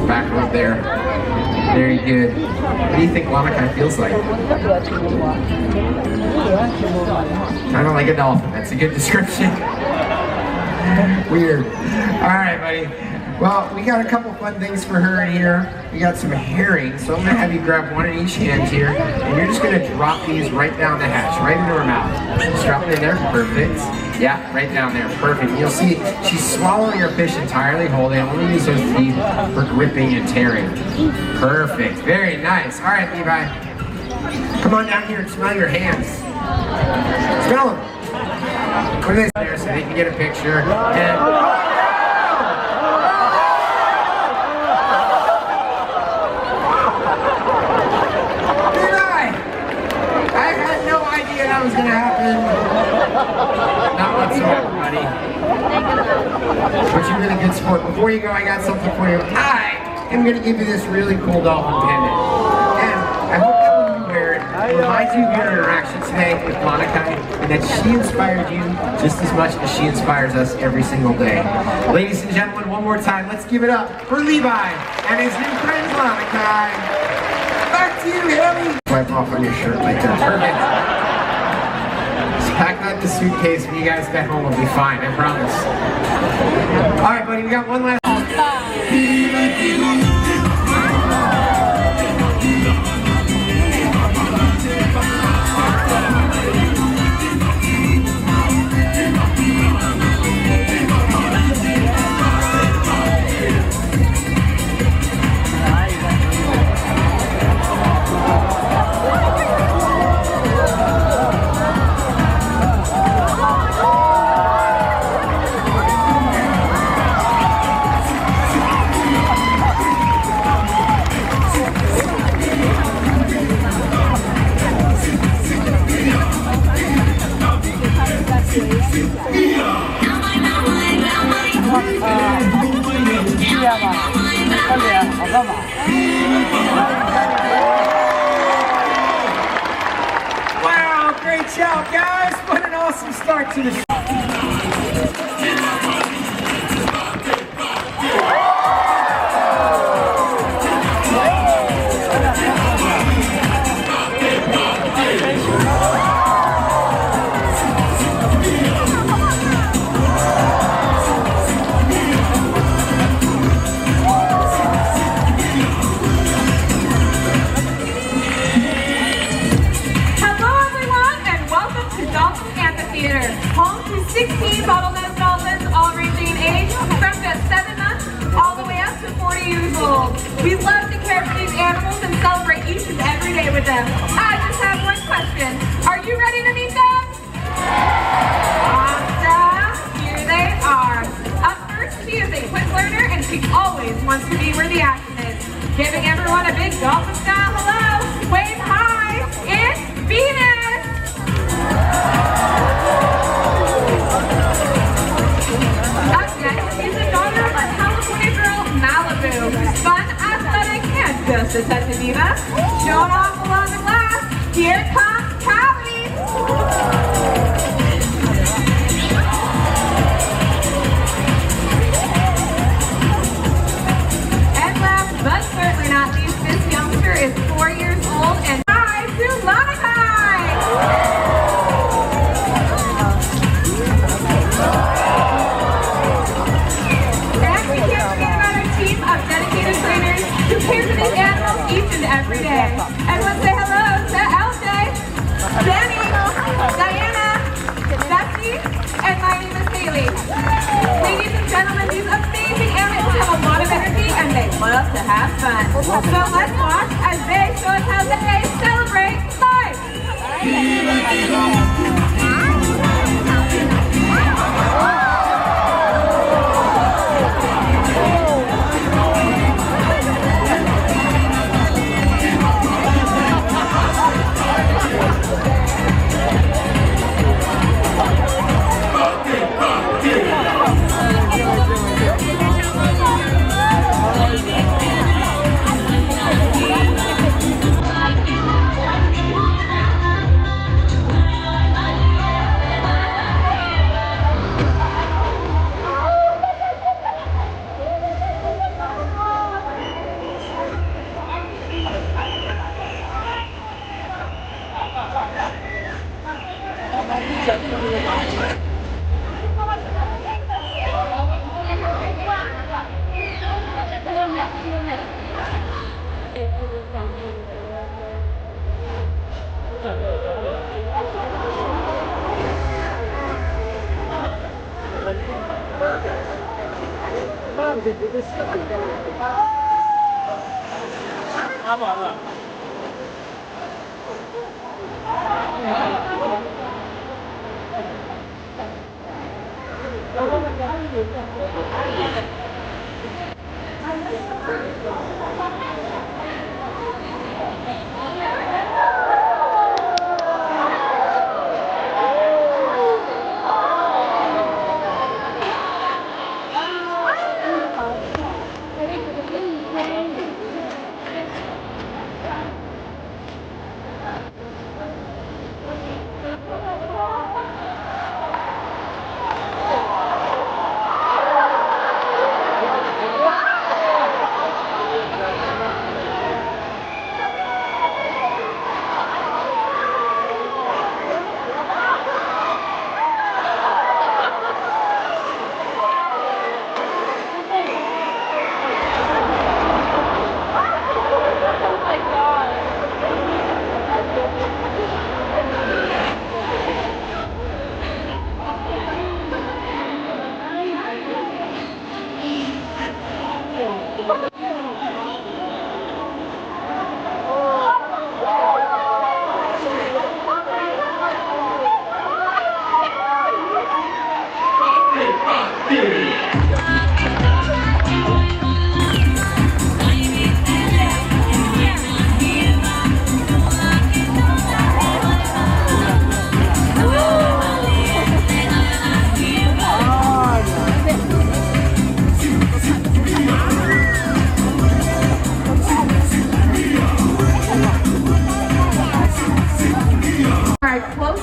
Back up there. Very good. What do you think Lanakai feels like? Kind of like a dolphin. That's a good description. Weird. All right, buddy. Well, we got a couple fun things for her in here. We got some herring, so I'm gonna have you grab one in each hand here, and you're just gonna drop these right down the hatch, right into her mouth. Just drop it in there, perfect. Yeah, right down there, perfect. You'll see she's swallowing her fish entirely whole. They only use those teeth for gripping and tearing. Perfect, very nice. All right, Levi, come on down here and smell your hands. Smell them. Put this there so they can get a picture. And that was gonna happen. Not whatsoever, buddy. But you've been a good sport. Before you go, I got something for you. I am gonna give you this really cool dolphin pendant. And I hope that when you wear it, it reminds you of your interaction today with Lanakai, and that she inspired you just as much as she inspires us every single day. Ladies and gentlemen, one more time, let's give it up for Levi and his new friend Lanakai. Back to you, Haley. Wipe off on your shirt like that. Perfect. Pack that in the suitcase when you guys get home. We'll be fine, I promise. All right, buddy, we got one last. Wow, great job, guys. What an awesome start to the show. Home to 16 bottlenose dolphins, all ranging in age from just 7 months all the way up to 40 years old. We love to care for these animals and celebrate each and every day with them. I just have one question. Are you ready to meet them? Awesome. Here they are. Up first, she is a quick learner and she always wants to be where the action is. Giving everyone a big dolphin style hello. Wave hi. It's Venus. Fun, athletic, and just a touch of diva. Showing off along the glass. Here comes Callie. And last but certainly not least, this youngster is 4 years old and hi to Lanakai. Trainers who care for these animals each and every day. Everyone say hello to LJ, Danny, Diana, Betsy, and my name is Haley. Ladies and gentlemen, these amazing animals have a lot of energy and they love to have fun. So let's watch as they show us how they celebrate life.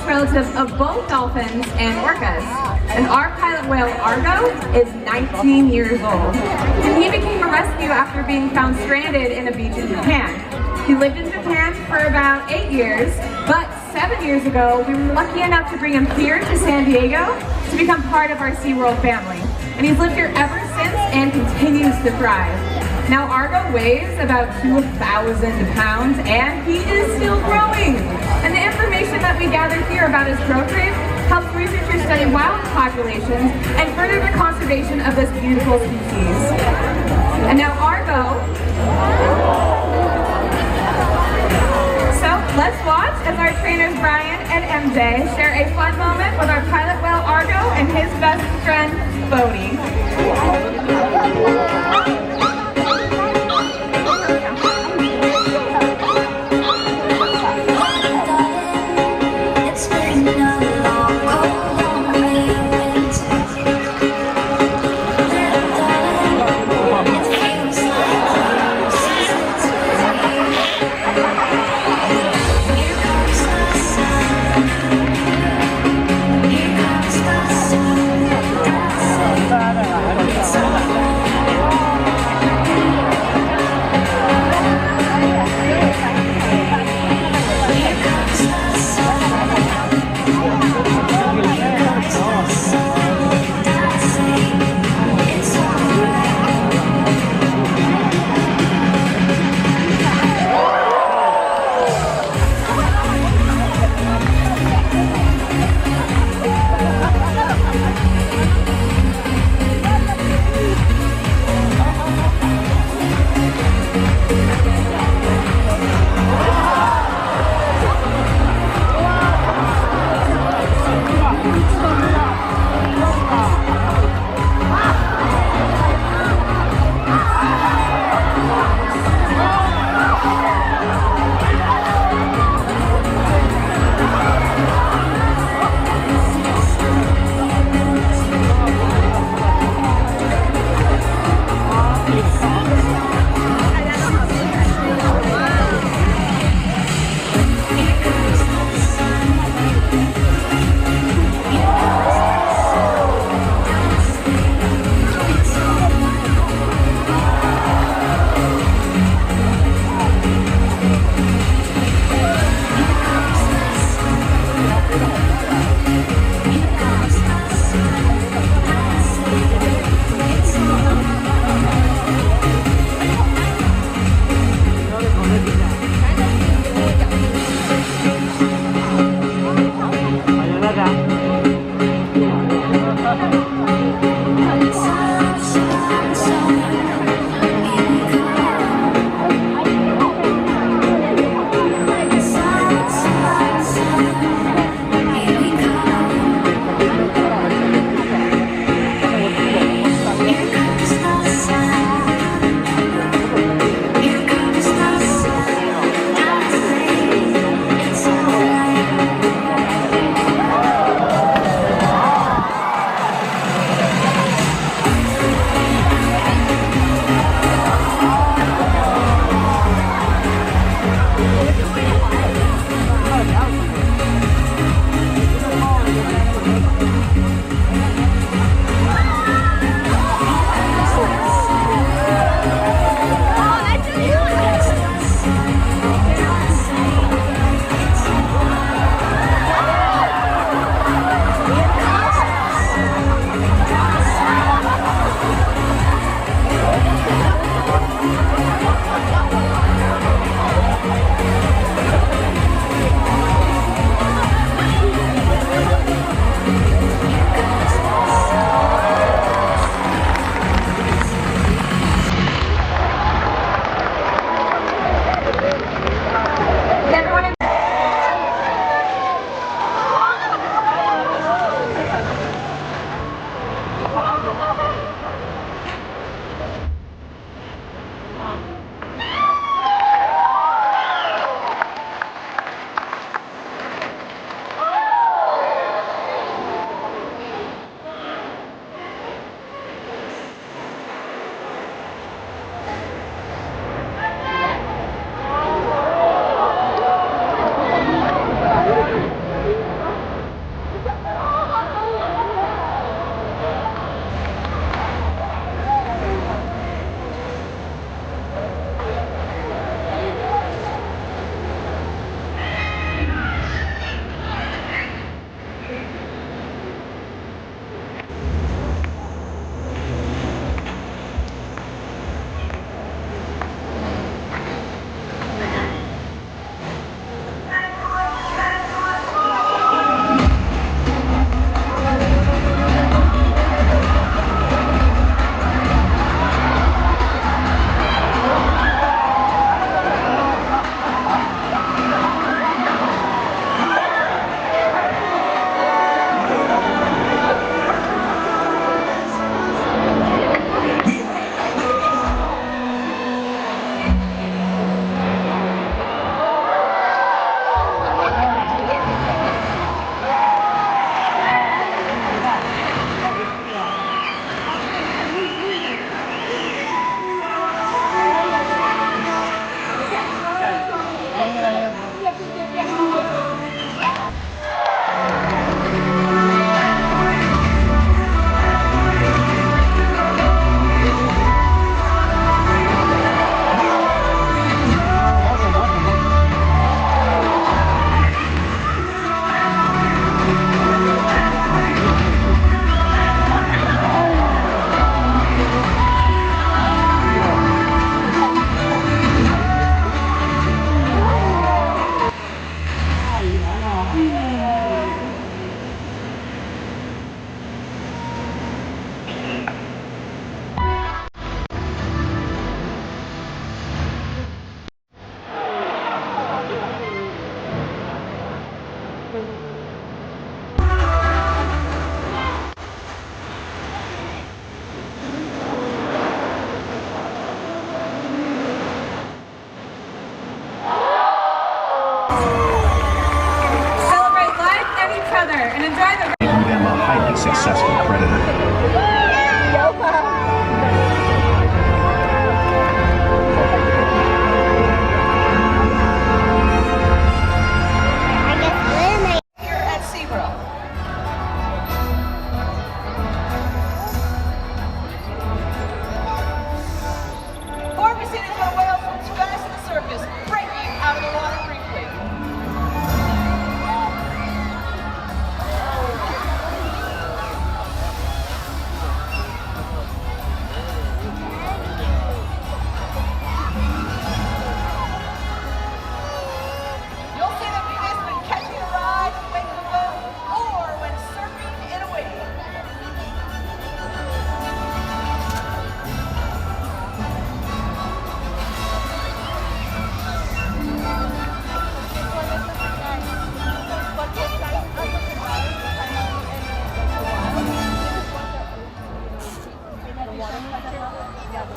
Relatives of both dolphins and orcas. And our pilot whale, Argo, is 19 years old. And he became a rescue after being found stranded in a beach in Japan. He lived in Japan for about 8 years, but 7 years ago, we were lucky enough to bring him here to San Diego to become part of our SeaWorld family. And he's lived here ever since and continues to thrive. Now Argo weighs about 2,000 pounds and he is still growing. And the information that we gathered here about his growth rate helps researchers study wild populations and further the conservation of this beautiful species. And now Argo. So let's watch as our trainers Brian and MJ share a fun moment with our pilot whale Argo and his best friend Bodie.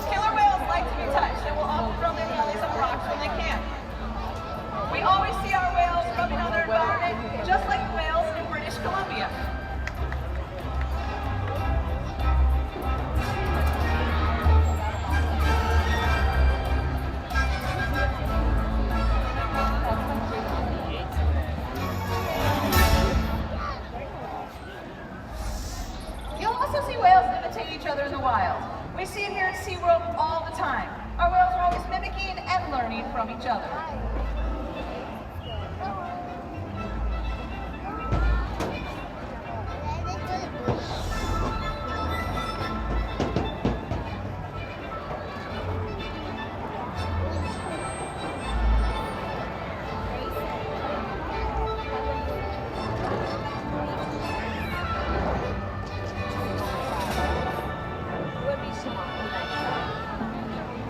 Killer whales like to be touched and will often throw their bellies on rocks when they can. We always see our whales rubbing on their environment, just like the whales in British Columbia. You'll also see whales imitate each other in the wild. We see it here at SeaWorld all the time. Our whales are always mimicking and learning from each other.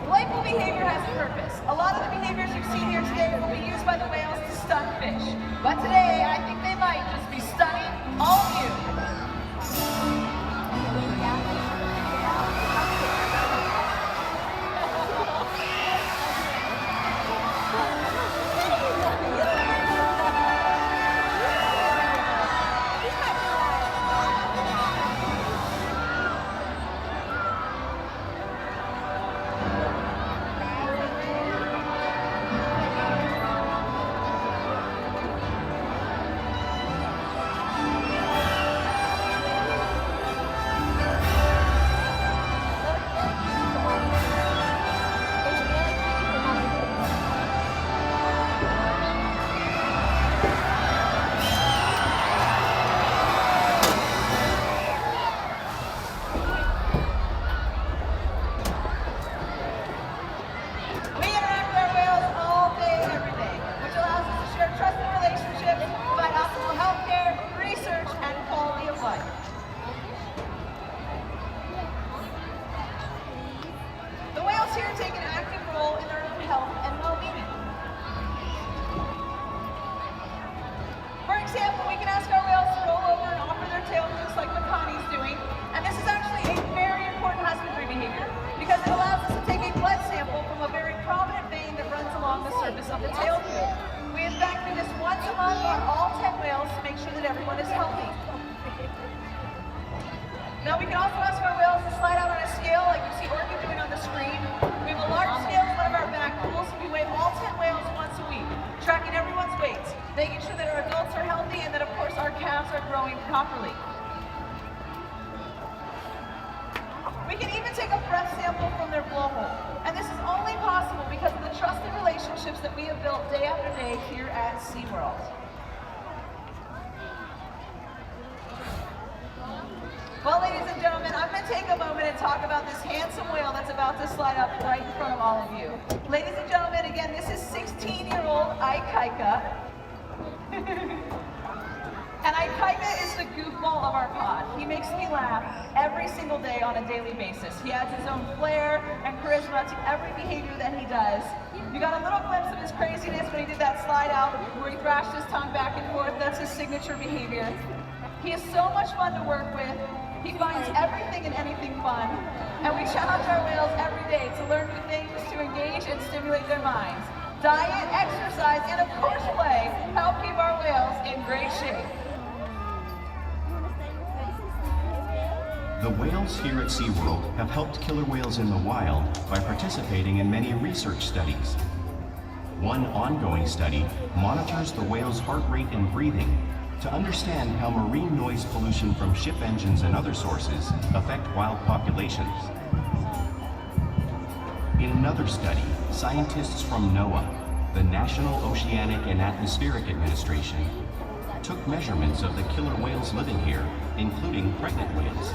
Playful behavior has a purpose. A lot of the behaviors you've seen here today will be used by the whales to stun fish. But today, I think they might just be stunning all of you. Here take an active role in their own health and well-being. For example, we can ask our whales to roll over and offer their tail just like Makani's doing, and this is actually a very important husbandry behavior because it allows us to take a blood sample from a very prominent vein that runs along the surface of the tail tube. We in fact do this once a month on all 10 whales to make sure that everyone is healthy. Now we can also ask our whales to slide out on a scale like you see Orchid doing on the screen. We have a large scale in one of our back pools. We weigh all 10 whales once a week, tracking everyone's weights, making sure that our adults are healthy and that of course our calves are growing properly. We can even take a breath sample from their blowhole. And this is only possible because of the trusted relationships that we have built day after day here at SeaWorld. Well, ladies and gentlemen, I'm going to take a moment and talk about this handsome whale that's about to slide up right in front of all of you. Ladies and gentlemen, again, this is 16-year-old Ikaika. And Ikaika is the goofball of our pod. He makes me laugh every single day on a daily basis. He adds his own flair and charisma to every behavior that he does. You got a little glimpse of his craziness when he did that slide out where he thrashed his tongue back and forth. That's his signature behavior. He is so much fun to work with. He finds everything and anything fun. And we challenge our whales every day to learn new things, to engage and stimulate their minds. Diet, exercise, and of course play help keep our whales in great shape. The whales here at SeaWorld have helped killer whales in the wild by participating in many research studies. One ongoing study monitors the whale's heart rate and breathing to understand how marine noise pollution from ship engines and other sources affect wild populations. In another study, scientists from NOAA, the National Oceanic and Atmospheric Administration, took measurements of the killer whales living here, including pregnant whales.